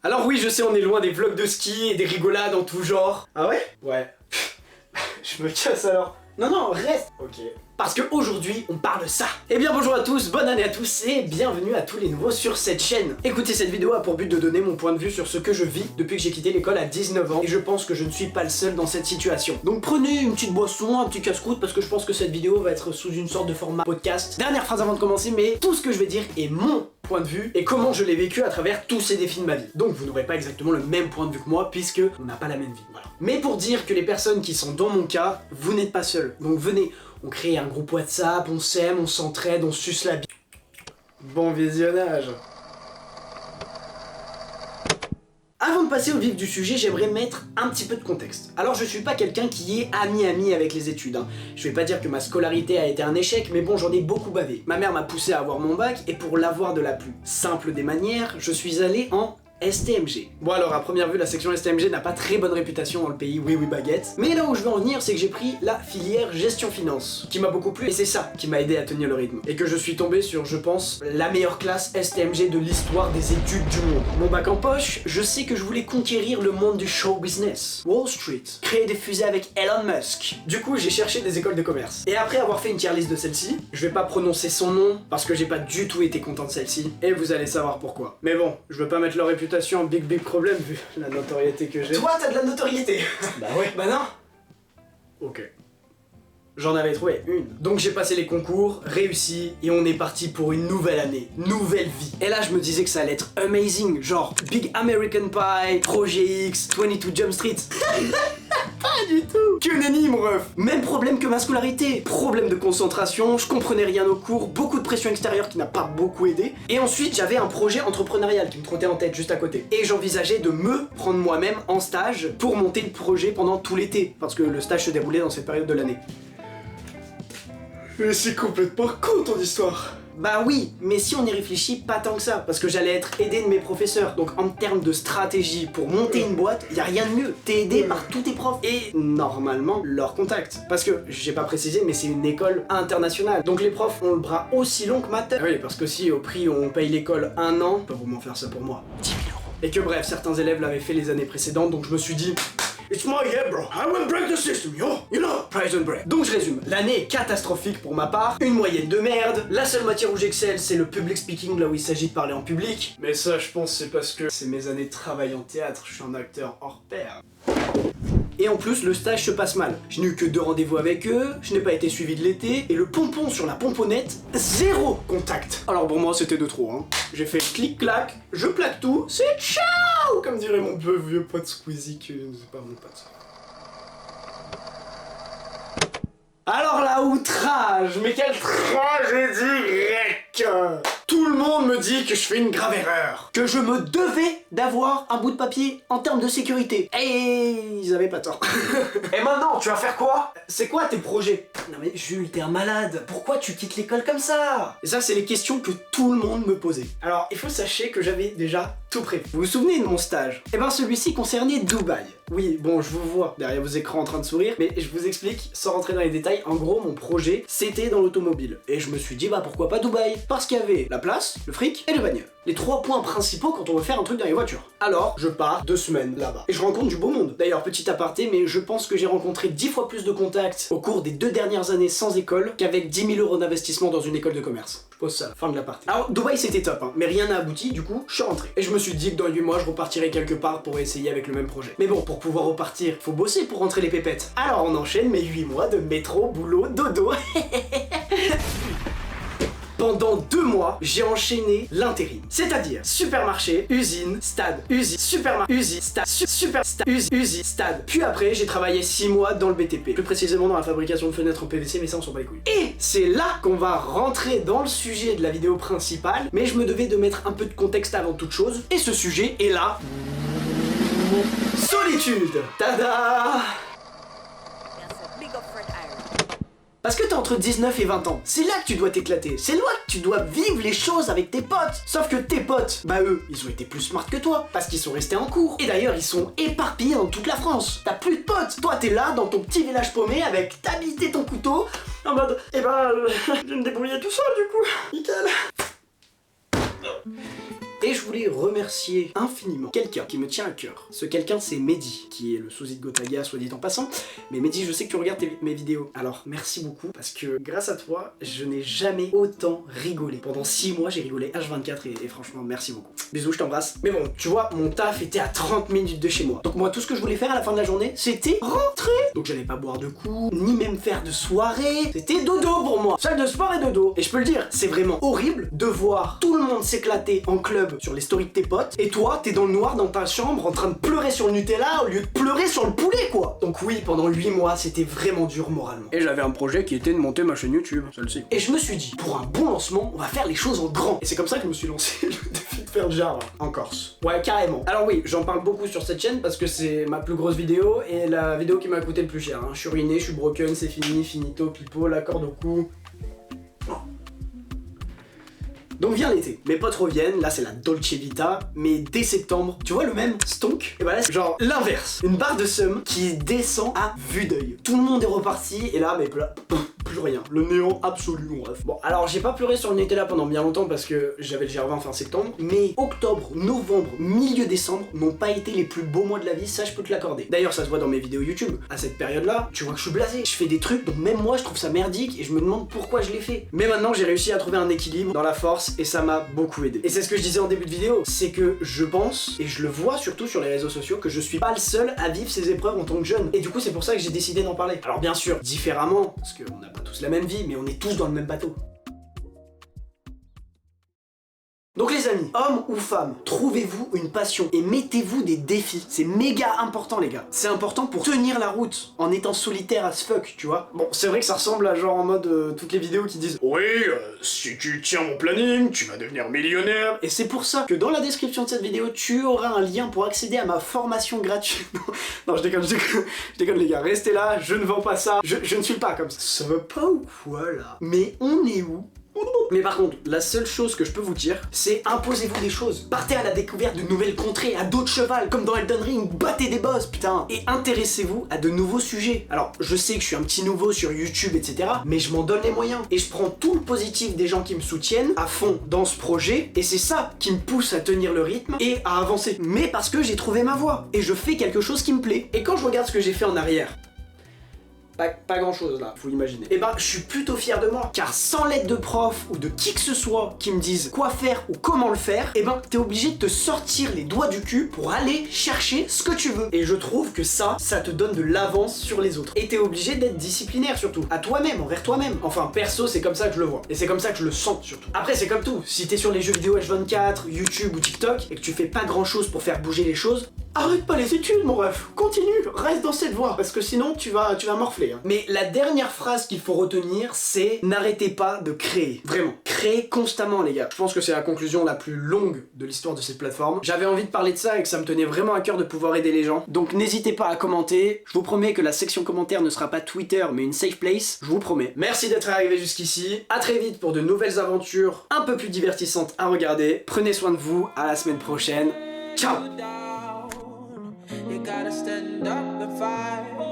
Alors oui, je sais, on est loin des vlogs de ski et des rigolades en tout genre. Ah ouais? Ouais. Je me casse alors. Non, reste. Ok. Parce qu'aujourd'hui, on parle de ça. Eh bien bonjour à tous, bonne année à tous et bienvenue à tous les nouveaux sur cette chaîne. Écoutez, cette vidéo a pour but de donner mon point de vue sur ce que je vis depuis que j'ai quitté l'école à 19 ans et je pense que je ne suis pas le seul dans cette situation. Donc prenez une petite boisson, un petit casse-croûte parce que je pense que cette vidéo va être sous une sorte de format podcast. Dernière phrase avant de commencer, mais tout ce que je vais dire est mon point de vue et comment je l'ai vécu à travers tous ces défis de ma vie. Donc vous n'aurez pas exactement le même point de vue que moi puisque on n'a pas la même vie, voilà. Mais pour dire que les personnes qui sont dans mon cas, vous n'êtes pas seuls. Donc venez, on crée un groupe WhatsApp, on s'aime, on s'entraide, on suce la bite. Bon visionnage. Avant de passer au vif du sujet, j'aimerais mettre un petit peu de contexte. Alors je suis pas quelqu'un qui est ami avec les études, hein. Je vais pas dire que ma scolarité a été un échec, mais bon, j'en ai beaucoup bavé. Ma mère m'a poussé à avoir mon bac, et pour l'avoir de la plus simple des manières, je suis allé en STMG. Bon alors à première vue la section STMG n'a pas très bonne réputation dans le pays, oui baguette. Mais là où je veux en venir c'est que j'ai pris la filière gestion finance, qui m'a beaucoup plu et c'est ça qui m'a aidé à tenir le rythme. Et que je suis tombé sur, je pense, la meilleure classe STMG de l'histoire des études du monde. Mon bac en poche, je sais que je voulais conquérir le monde du show business, Wall Street, créer des fusées avec Elon Musk. Du coup j'ai cherché des écoles de commerce. Et après avoir fait une tier list de celle-ci, je vais pas prononcer son nom parce que j'ai pas du tout été content de celle-ci, et vous allez savoir pourquoi. Mais bon, je veux pas mettre leur réputation en big problème vu la notoriété que j'ai. Toi t'as de la notoriété. Bah ouais. Bah non. Ok. J'en avais trouvé une. Donc j'ai passé les concours, réussi, et on est parti pour une nouvelle année, nouvelle vie. Et là je me disais que ça allait être amazing, genre Big American Pie, Projet X, 22 Jump Street. Pas du tout. Que nenni mon ref. Même problème que ma scolarité. Problème de concentration, je comprenais rien aux cours, beaucoup de pression extérieure qui n'a pas beaucoup aidé. Et ensuite j'avais un projet entrepreneurial qui me trottait en tête juste à côté. Et j'envisageais de me prendre moi-même en stage pour monter le projet pendant tout l'été. Parce que le stage se déroulait dans cette période de l'année. Mais c'est complètement con ton histoire. Bah oui, mais si on y réfléchit, pas tant que ça, parce que j'allais être aidé de mes professeurs. Donc en termes de stratégie pour monter une boîte, y a rien de mieux. T'es aidé par tous tes profs et normalement leur contact. Parce que j'ai pas précisé, mais c'est une école internationale. Donc les profs ont le bras aussi long que ma tête. Oui, parce que si au prix où on paye l'école un an, pas vraiment faire ça pour moi. 10 000 euros. Et que bref, certains élèves l'avaient fait les années précédentes, donc je me suis dit. It's my year, bro. I will break the system, yo. You know, Prison Break. Donc je résume. L'année est catastrophique pour ma part. Une moyenne de merde. La seule matière où j'excelle, c'est le public speaking, là où il s'agit de parler en public. Mais ça, je pense, c'est parce que c'est mes années de travail en théâtre. Je suis un acteur hors pair. Et en plus, le stage se passe mal. Je n'ai eu que 2 rendez-vous avec eux, je n'ai pas été suivi de l'été, et le pompon sur la pomponnette, 0 contact. Alors pour moi, c'était de trop, hein. J'ai fait clic-clac, je plaque tout, c'est ciao. Comme dirait mon vieux pote Squeezie, que c'est pas mon pote. Alors là, outrage, mais quelle tragédie grecque. Tout le monde me dit que je fais une grave erreur, que je me devais d'avoir un bout de papier en termes de sécurité. Et ils avaient pas tort. Et maintenant, tu vas faire quoi? C'est quoi tes projets? Non mais Jules, t'es un malade. Pourquoi tu quittes l'école comme ça? Et ça, c'est les questions que tout le monde me posait. Alors, il faut sachez que j'avais déjà tout prévu. Vous vous souvenez de mon stage? Eh ben, celui-ci concernait Dubaï. Oui, bon, je vous vois derrière vos écrans en train de sourire, mais je vous explique, sans rentrer dans les détails, en gros, mon projet, c'était dans l'automobile. Et je me suis dit, bah pourquoi pas Dubaï? Parce qu'il y avait la place, le fric et le bagnole. Les 3 points principaux quand on veut faire un truc dans les voitures. Alors, je pars 2 semaines là-bas. Et je rencontre du beau monde. D'ailleurs, petit aparté, mais je pense que j'ai rencontré 10 fois plus de contacts au cours des 2 dernières années sans école qu'avec 10 000 euros d'investissement dans une école de commerce. Je pose ça, fin de la partie. Alors, Dubaï c'était top, hein, mais rien n'a abouti, du coup, je suis rentré. Et je me suis dit que dans 8 mois, je repartirai quelque part pour essayer avec le même projet. Mais bon, pour pouvoir repartir, faut bosser pour rentrer les pépettes. Alors on enchaîne mes 8 mois de métro, boulot, dodo. Pendant 2 mois, j'ai enchaîné l'intérim. C'est-à-dire supermarché, usine, stade, usine, supermarché, usine, stade, super, stade, usine, stade. Puis après, j'ai travaillé 6 mois dans le BTP. Plus précisément dans la fabrication de fenêtres en PVC, mais ça on s'en bat les couilles. Et c'est là qu'on va rentrer dans le sujet de la vidéo principale, mais je me devais de mettre un peu de contexte avant toute chose. Et ce sujet est là. Solitude. Tada! Parce que t'es entre 19 et 20 ans, c'est là que tu dois t'éclater, c'est là que tu dois vivre les choses avec tes potes. Sauf que tes potes, bah eux, ils ont été plus smart que toi, parce qu'ils sont restés en cours. Et d'ailleurs, ils sont éparpillés dans toute la France. T'as plus de potes, toi t'es là dans ton petit village paumé avec ta bite et ton couteau, en mode, eh ben, je vais me débrouiller tout seul du coup, nickel. Et je voulais remercier infiniment quelqu'un qui me tient à cœur. Ce quelqu'un, c'est Mehdi, qui est le sosie de Gotaga, soit dit en passant. Mais Mehdi, je sais que tu regardes mes vidéos. Alors, merci beaucoup, parce que grâce à toi, je n'ai jamais autant rigolé. Pendant 6 mois, j'ai rigolé H24 et franchement, merci beaucoup. Bisous, je t'embrasse. Mais bon, tu vois, mon taf était à 30 minutes de chez moi. Donc moi, tout ce que je voulais faire à la fin de la journée, c'était rentrer. Donc j'allais pas boire de coups, ni même faire de soirée. C'était dodo pour moi. Salle de sport et dodo. Et je peux le dire, c'est vraiment horrible de voir tout le monde s'éclater en club sur les stories de tes potes. Et toi, t'es dans le noir dans ta chambre en train de pleurer sur le Nutella au lieu de pleurer sur le poulet, quoi. Donc oui, pendant 8 mois, c'était vraiment dur moralement. Et j'avais un projet qui était de monter ma chaîne YouTube, celle-ci. Et je me suis dit, pour un bon lancement, on va faire les choses en grand. Et c'est comme ça que je me suis lancé le défi de faire Java en Corse. Ouais, carrément. Alors oui, j'en parle beaucoup sur cette chaîne parce que c'est ma plus grosse vidéo et la vidéo qui m'a coûté le plus cher. Hein. Je suis ruiné, je suis broken, c'est fini, finito, pipo, la corde au cou. Donc vient l'été, mes potes reviennent, là c'est la Dolce Vita, mais dès septembre, tu vois le même stonk? Et bah là c'est genre l'inverse, une barre de seum qui descend à vue d'œil. Tout le monde est reparti, et là, mais plus rien, le néant absolu, bref. Bon, alors j'ai pas pleuré sur le Nutella pendant bien longtemps parce que j'avais le GR20 fin septembre, mais octobre, novembre, milieu décembre n'ont pas été les plus beaux mois de la vie, ça je peux te l'accorder. D'ailleurs ça se voit dans mes vidéos YouTube, à cette période-là, tu vois que je suis blasé, je fais des trucs dont même moi je trouve ça merdique et je me demande pourquoi je l'ai fait. Mais maintenant j'ai réussi à trouver un équilibre dans la force et ça m'a beaucoup aidé. Et c'est ce que je disais en début de vidéo, c'est que je pense, et je le vois surtout sur les réseaux sociaux, que je suis pas le seul à vivre ces épreuves en tant que jeune. Et du coup c'est pour ça que j'ai décidé d'en parler. Alors bien sûr, différemment, parce qu'on n'a pas tous la même vie, mais on est tous dans le même bateau. Donc les amis, hommes ou femmes, trouvez-vous une passion et mettez-vous des défis. C'est méga important les gars. C'est important pour tenir la route en étant solitaire as fuck, tu vois. Bon, c'est vrai que ça ressemble à genre en mode toutes les vidéos qui disent oui, si tu tiens mon planning, tu vas devenir millionnaire. Et c'est pour ça que dans la description de cette vidéo, tu auras un lien pour accéder à ma formation gratuite. Non, je déconne les gars, restez là, je ne vends pas ça, je ne suis pas comme ça. Ça va pas ou quoi là? Mais on est où? Mais par contre, la seule chose que je peux vous dire, c'est imposez-vous des choses. Partez à la découverte de nouvelles contrées, à d'autres chevals, comme dans Elden Ring, battez des boss, putain. Et intéressez-vous à de nouveaux sujets. Alors, je sais que je suis un petit nouveau sur YouTube, etc. Mais je m'en donne les moyens. Et je prends tout le positif des gens qui me soutiennent à fond dans ce projet. Et c'est ça qui me pousse à tenir le rythme et à avancer. Mais parce que j'ai trouvé ma voie. Et je fais quelque chose qui me plaît. Et quand je regarde ce que j'ai fait en arrière, pas grand chose là, faut imaginer. Et bah, je suis plutôt fier de moi, car sans l'aide de profs ou de qui que ce soit qui me disent quoi faire ou comment le faire, et ben t'es obligé de te sortir les doigts du cul pour aller chercher ce que tu veux. Et je trouve que ça te donne de l'avance sur les autres. Et t'es obligé d'être disciplinaire surtout, à toi-même, envers toi-même. Enfin, perso, c'est comme ça que je le vois. Et c'est comme ça que je le sens surtout. Après, c'est comme tout, si t'es sur les jeux vidéo H24, YouTube ou TikTok, et que tu fais pas grand chose pour faire bouger les choses, arrête pas les études mon ref, continue, reste dans cette voie, parce que sinon tu vas morfler. Hein. Mais la dernière phrase qu'il faut retenir, c'est n'arrêtez pas de créer. Vraiment, créez constamment les gars. Je pense que c'est la conclusion la plus longue de l'histoire de cette plateforme. J'avais envie de parler de ça et que ça me tenait vraiment à cœur de pouvoir aider les gens. Donc n'hésitez pas à commenter. Je vous promets que la section commentaires ne sera pas Twitter mais une safe place, je vous promets. Merci d'être arrivé jusqu'ici. À très vite pour de nouvelles aventures un peu plus divertissantes à regarder. Prenez soin de vous, à la semaine prochaine. Ciao. You gotta stand up and fight.